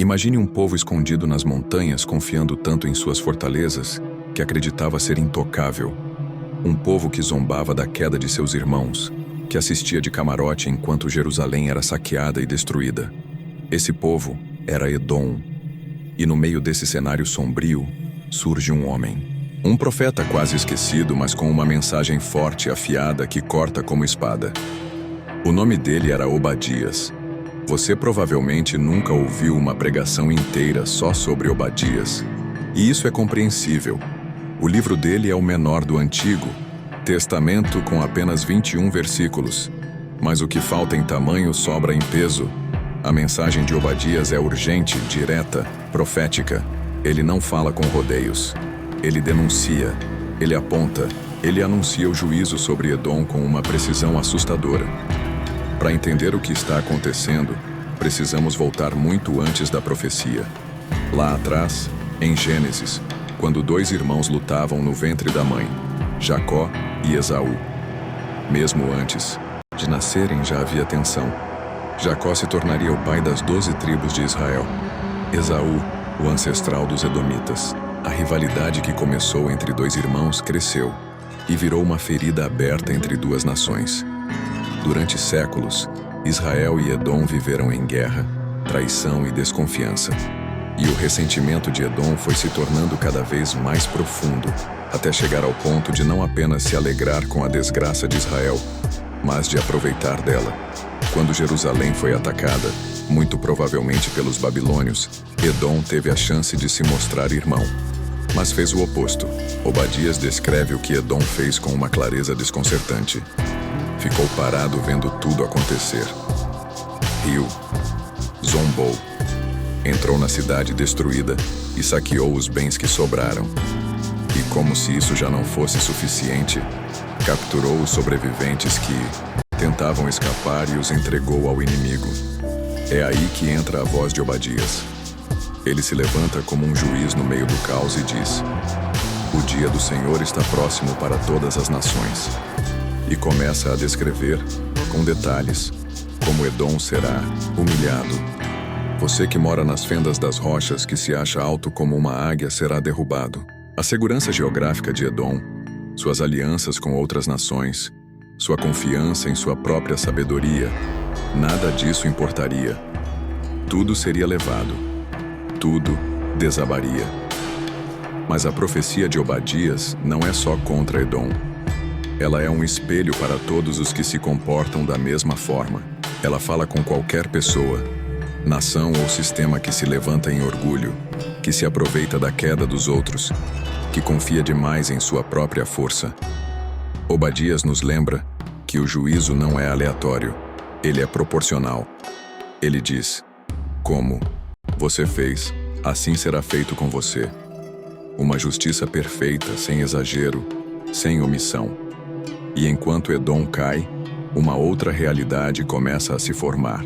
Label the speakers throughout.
Speaker 1: Imagine um povo escondido nas montanhas, confiando tanto em suas fortalezas, que acreditava ser intocável. Um povo que zombava da queda de seus irmãos, que assistia de camarote enquanto Jerusalém era saqueada e destruída. Esse povo era Edom. E no meio desse cenário sombrio, surge um homem. Um profeta quase esquecido, mas com uma mensagem forte e afiada que corta como espada. O nome dele era Obadias. Você provavelmente nunca ouviu uma pregação inteira só sobre Obadias. E isso é compreensível. O livro dele é o menor do Antigo Testamento, com apenas 21 versículos. Mas o que falta em tamanho sobra em peso. A mensagem de Obadias é urgente, direta, profética. Ele não fala com rodeios. Ele denuncia, ele aponta, ele anuncia o juízo sobre Edom com uma precisão assustadora. Para entender o que está acontecendo, precisamos voltar muito antes da profecia. Lá atrás, em Gênesis, quando dois irmãos lutavam no ventre da mãe, Jacó e Esaú. Mesmo antes de nascerem já havia tensão. Jacó se tornaria o pai das 12 tribos de Israel. Esaú, o ancestral dos Edomitas. A rivalidade que começou entre dois irmãos cresceu e virou uma ferida aberta entre duas nações. Durante séculos, Israel e Edom viveram em guerra, traição e desconfiança. E o ressentimento de Edom foi se tornando cada vez mais profundo, até chegar ao ponto de não apenas se alegrar com a desgraça de Israel, mas de aproveitar dela. Quando Jerusalém foi atacada, muito provavelmente pelos babilônios, Edom teve a chance de se mostrar irmão. Mas fez o oposto. Obadias descreve o que Edom fez com uma clareza desconcertante. Ficou parado vendo tudo acontecer. Riu. Zombou. Entrou na cidade destruída e saqueou os bens que sobraram. E como se isso já não fosse suficiente, capturou os sobreviventes que tentavam escapar e os entregou ao inimigo. É aí que entra a voz de Obadias. Ele se levanta como um juiz no meio do caos e diz: "O dia do Senhor está próximo para todas as nações." E começa a descrever, com detalhes, como Edom será humilhado. Você que mora nas fendas das rochas, que se acha alto como uma águia, será derrubado. A segurança geográfica de Edom, suas alianças com outras nações, sua confiança em sua própria sabedoria, nada disso importaria. Tudo seria levado. Tudo desabaria. Mas a profecia de Obadias não é só contra Edom. Ela é um espelho para todos os que se comportam da mesma forma. Ela fala com qualquer pessoa, nação ou sistema que se levanta em orgulho, que se aproveita da queda dos outros, que confia demais em sua própria força. Obadias nos lembra que o juízo não é aleatório, ele é proporcional. Ele diz: "Como você fez, assim será feito com você." Uma justiça perfeita, sem exagero, sem omissão. E enquanto Edom cai, uma outra realidade começa a se formar.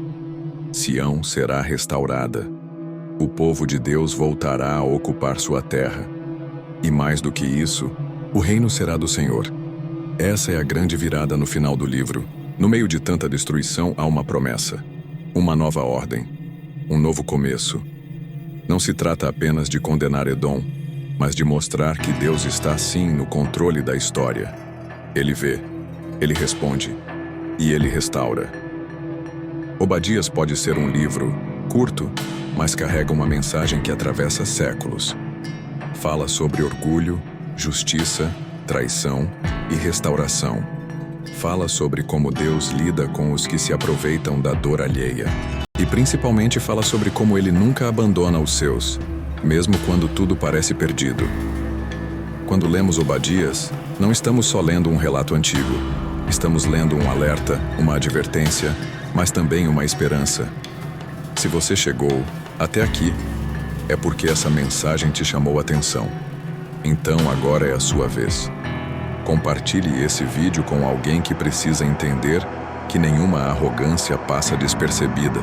Speaker 1: Sião será restaurada. O povo de Deus voltará a ocupar sua terra. E mais do que isso, o reino será do Senhor. Essa é a grande virada no final do livro. No meio de tanta destruição há uma promessa. Uma nova ordem. Um novo começo. Não se trata apenas de condenar Edom, mas de mostrar que Deus está sim no controle da história. Ele vê, ele responde, e ele restaura. Obadias pode ser um livro curto, mas carrega uma mensagem que atravessa séculos. Fala sobre orgulho, justiça, traição e restauração. Fala sobre como Deus lida com os que se aproveitam da dor alheia. E principalmente fala sobre como ele nunca abandona os seus, mesmo quando tudo parece perdido. Quando lemos Obadias, não estamos só lendo um relato antigo. Estamos lendo um alerta, uma advertência, mas também uma esperança. Se você chegou até aqui, é porque essa mensagem te chamou a atenção. Então agora é a sua vez. Compartilhe esse vídeo com alguém que precisa entender que nenhuma arrogância passa despercebida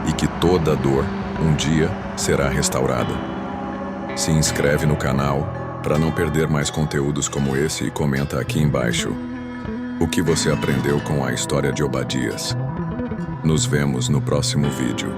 Speaker 1: e que toda dor, um dia, será restaurada. Se inscreve no canal para não perder mais conteúdos como esse e comenta aqui embaixo o que você aprendeu com a história de Obadias. Nos vemos no próximo vídeo.